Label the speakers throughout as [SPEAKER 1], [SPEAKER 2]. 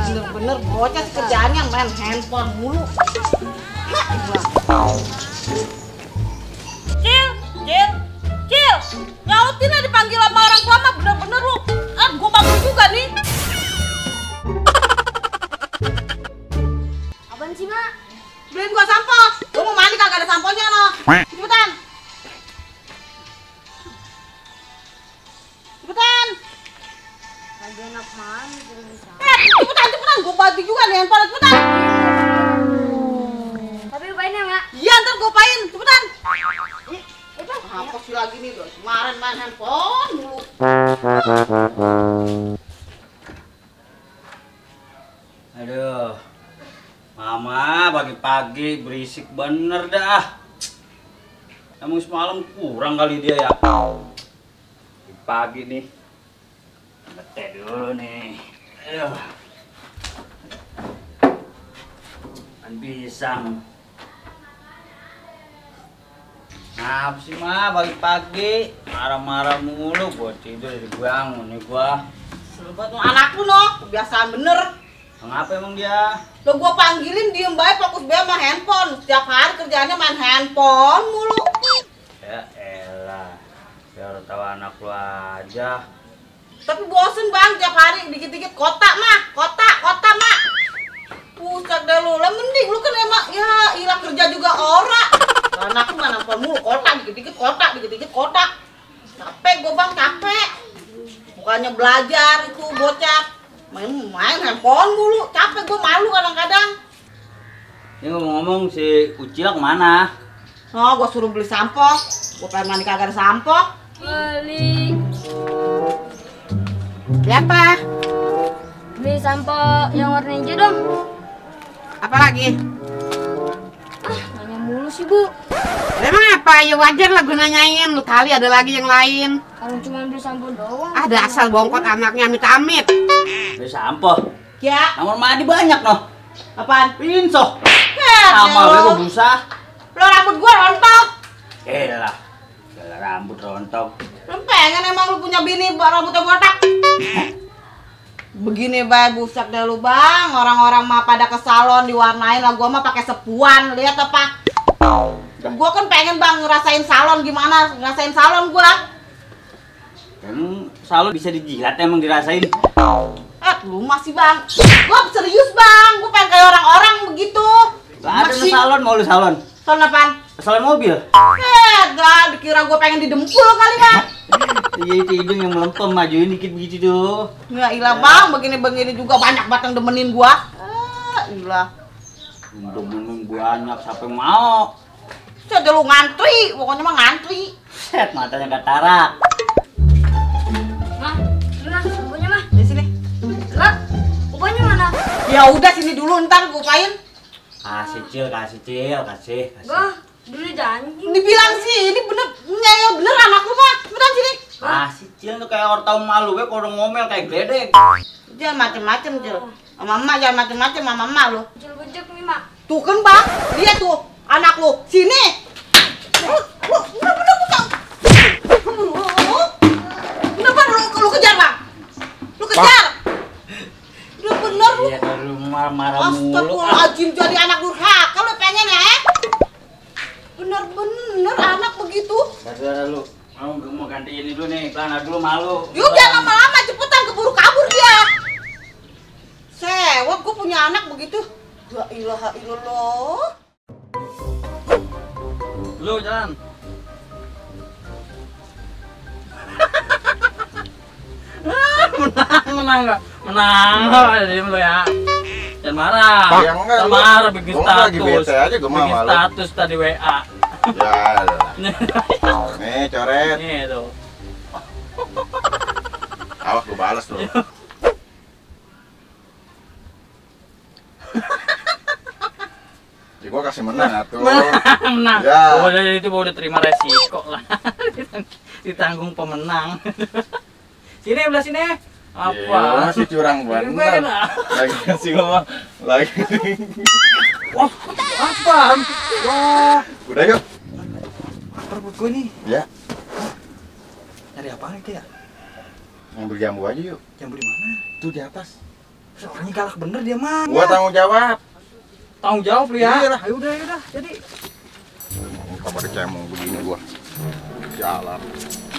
[SPEAKER 1] Bener-bener bocah kerjaannya main handphone mulu. Cil, Cil, Cil, nyautin lah dipanggil sama orang tua mah bener-bener lu. Gue bangun juga nih.
[SPEAKER 2] Apaan sih, Mak?
[SPEAKER 1] Beliin gua sampo. Gua mau mandi kagak ada samponya no. Cepetan. Cepetan.
[SPEAKER 2] Lagi enak mandi terus.
[SPEAKER 1] Cepetan. Gua bantu juga nih handphone, cepetan.
[SPEAKER 2] Tapi lupain ya, Mak.
[SPEAKER 1] Iya, ntar gua pain, cepetan.
[SPEAKER 2] Itu
[SPEAKER 1] Apa sih lagi nih, guys? Kemarin main handphone mulu.
[SPEAKER 3] Aduh, Mama pagi-pagi berisik bener dah. Emang semalam kurang kali dia ya. Pagi nih, ngeteh dulu nih. Aduh, kan pisang. Ngapa sih Ma pagi-pagi marah-marah mulu, gua tidur dari bangun nih gua.
[SPEAKER 1] Selebat anak lu no, kebiasaan bener.
[SPEAKER 3] Ngapa emang dia?
[SPEAKER 1] Lo gua panggilin diem baik fokus dia sama handphone. Setiap hari kerjaannya main handphone mulu.
[SPEAKER 3] Ya elah, biar tahu anak lu aja.
[SPEAKER 1] Tapi bosen bang, tiap hari dikit-dikit kotak mah. Pusat deh lu, lah mending lu kan emang ya hilang kerja juga ora. Anak lu mana handphone mulu, dikit-dikit kotak. Capek gua bang, capek. Bukannya belajar itu bocah. Main handphone mulu, capek gue malu kadang-kadang.
[SPEAKER 3] Ini ngomong-ngomong si Ucil kemana?
[SPEAKER 1] Oh, gue suruh beli sampo. Gue pengen mandi kagak ada sampo.
[SPEAKER 2] beli
[SPEAKER 1] Siapa?
[SPEAKER 2] beli sampo yang warna hijau dong.
[SPEAKER 1] Apa lagi?
[SPEAKER 2] Nanya mulu sih, Bu.
[SPEAKER 1] Emang apa? Ya wajar lah gue nanyain. Lu kali ada lagi yang lain.
[SPEAKER 2] Kalau cuma beli sampo doang.
[SPEAKER 1] Ada asal bongkot anaknya amit-amit.
[SPEAKER 3] Beli sampo.
[SPEAKER 1] Ya.
[SPEAKER 3] Kamar mandi banyak noh.
[SPEAKER 1] Apaan?
[SPEAKER 3] Pinso.
[SPEAKER 1] Sama
[SPEAKER 3] Sama gue busa.
[SPEAKER 1] Lo rambut gue rontok.
[SPEAKER 3] Elah, gala rambut rontok.
[SPEAKER 1] Lu pengen emang lu punya bini rambutnya botak? Begini bay, busak deh lu bang. Orang-orang mah pada ke salon diwarnain lah, gua mah pakai sepuan. Lihat apa? Gua kan pengen bang ngerasain salon gimana? Ngerasain salon gua.
[SPEAKER 3] Emang salon bisa dijilat emang dirasain?
[SPEAKER 1] Lu masih bang. Gua serius bang. Gua pengen kayak orang-orang begitu.
[SPEAKER 3] Gak ada salon, mau lu salon?
[SPEAKER 1] Salon apaan?
[SPEAKER 3] Salon mobil?
[SPEAKER 1] Gak dikira gua pengen didempul kali bang.
[SPEAKER 3] Iya itu hidung yang melempem, majuin dikit begitu tuh.
[SPEAKER 1] Nggak ilah bang, begini-begini juga banyak batang demenin gua. Ilah.
[SPEAKER 3] Demenin banyak, siapa yang mau?
[SPEAKER 1] Jadi lu ngantri, pokoknya mah ngantri.
[SPEAKER 3] Set, matanya katarak.
[SPEAKER 2] Mah, mana samponya, Mah?
[SPEAKER 1] Di sini.
[SPEAKER 2] Lah, pokoknya mana?
[SPEAKER 1] Ya udah sini dulu ntar gua pain.
[SPEAKER 3] Kasih cil.
[SPEAKER 2] Bah, dulu janji.
[SPEAKER 1] Dibilang sih, ini bener nyayang bener anak lu mah. Cepetan sini.
[SPEAKER 3] Kasih cil tuh kayak orang tahun malu gue kalau ngomel kayak gledek.
[SPEAKER 1] Jangan macem-macem, Cil. Sama emak jangan macem-macem sama emak lu.
[SPEAKER 2] Kecil bejek nih, Mak.
[SPEAKER 1] Tuh kan, Bang. Lihat tuh anak lu. Sini. Bener-bener bukan. Kenapa lu kejar, Bang? Lu kejar. Bener lu.
[SPEAKER 3] Iya kalau marah-marah mulu.
[SPEAKER 1] Astagfirullahaladzim, jadi anak durhaka lu pengen ya? Bener-bener anak begitu.
[SPEAKER 3] Saudara lu, mau ganti ini dulu nih, celana dulu malu.
[SPEAKER 1] Yuk jangan lama-lama, cepetan keburu kabur dia. Sewot, gue punya anak begitu. La ilaha illallah.
[SPEAKER 3] Lu jalan. Menang nggak? Menang, diem lu ya. Jangan marah.
[SPEAKER 4] Ya enggak,
[SPEAKER 3] Jangan marah bikin
[SPEAKER 4] gua
[SPEAKER 3] status.
[SPEAKER 4] lagi bete aja, gua mah
[SPEAKER 3] bikin
[SPEAKER 4] malu.
[SPEAKER 3] status tadi WA.
[SPEAKER 4] Ya, nih coret.
[SPEAKER 3] Nih tuh.
[SPEAKER 4] Awas gua balas tuh. Ya gua kasih menang atuh.
[SPEAKER 3] Menang.
[SPEAKER 4] Ya.
[SPEAKER 3] Udah terima resiko lah. Ditanggung pemenang. Sini belah sini. Apa?
[SPEAKER 4] Iya, masih curang bener. Lagi kasih ngomong lagi.
[SPEAKER 3] Wah, apa? Wah,
[SPEAKER 4] Udah yuk.
[SPEAKER 3] lapar buat gue nih.
[SPEAKER 4] Ya,
[SPEAKER 3] Nyari apa itu ya?
[SPEAKER 4] ngambil jambu aja yuk.
[SPEAKER 3] Jambu di mana?
[SPEAKER 4] Tuh di atas.
[SPEAKER 3] Orangnya galak bener dia mah.
[SPEAKER 4] Gua tanggung jawab.
[SPEAKER 3] Tanggung jawab lu ya.
[SPEAKER 4] Iya lah.
[SPEAKER 3] Ayo udah. Jadi
[SPEAKER 4] Kabar cemong begini gua. Jalan.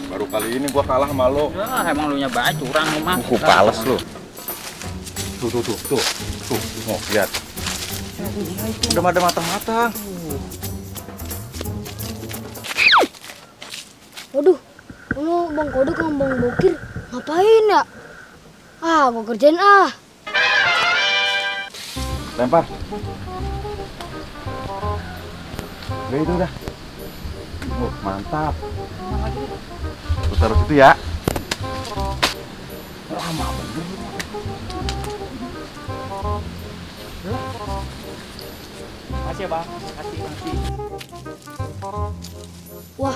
[SPEAKER 4] Baru kali ini gua kalah sama lo.
[SPEAKER 3] ya emang lu nya baik curang lu mah.
[SPEAKER 4] Pales lu. Tuh. Mau lihat. Udah ada matang-matang.
[SPEAKER 2] Waduh, lu Bang Kodok sama Bang Bokir ngapain ya? Ah, gua kerjain ah.
[SPEAKER 4] Lempar. Udah itu udah. Mantap. Lu taruh situ ya. Lama bener.
[SPEAKER 3] Makasih ya, Bang. Makasih.
[SPEAKER 2] Wah,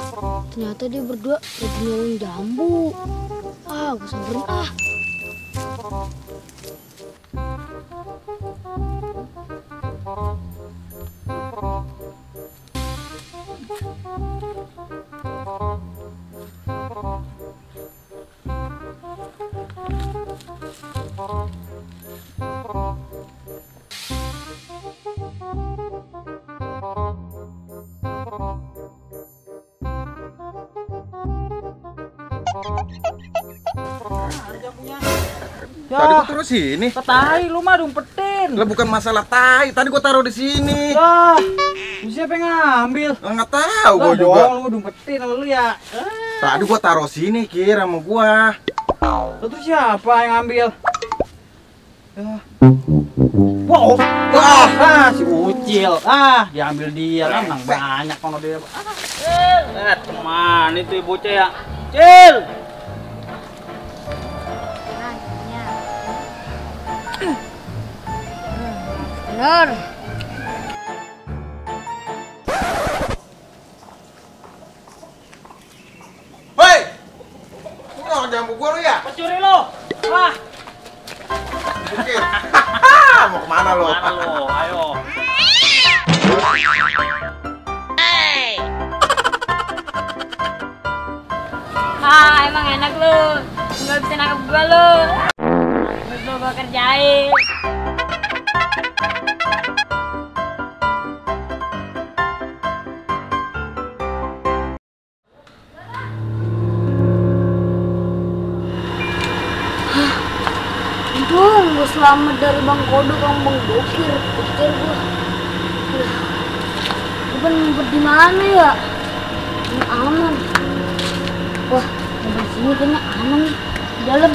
[SPEAKER 2] ternyata dia berdua lagi nyolong jambu. Ah, gua samperin ah.
[SPEAKER 4] Tadi gua taruh sini.
[SPEAKER 3] Tai lu mah dumpetin.
[SPEAKER 4] Lah bukan masalah tai, tadi gua taruh di sini.
[SPEAKER 3] Ya. Siapa yang ngambil?
[SPEAKER 4] Enggak tahu gua
[SPEAKER 3] Lah,
[SPEAKER 4] juga.
[SPEAKER 3] bohong, lu dumpetin lu ya.
[SPEAKER 4] Tadi gua taruh sini kira sama gua.
[SPEAKER 3] Terus siapa yang ngambil? Ya. Wow. Si Ucil. Diambil dia kan menang banyak kalau dia. Teman itu bocah ya. Cil.
[SPEAKER 2] Bener.
[SPEAKER 4] Hei! Lu nggak jambu gua lu ya?
[SPEAKER 3] Pencuri lo.
[SPEAKER 4] Oke. Mau kemana lu?
[SPEAKER 3] Mana lo? Ayo.
[SPEAKER 2] Emang enak lu. Nggak bisa nangkep gua lu. Terus gua kerjain. Untung gue selamat dari Bang Kodok sama Bang Bokir. Pikir gue. Gue ngumpet di mana ya? Ini aman. Wah, di sini kayaknya aman nih. Di dalam.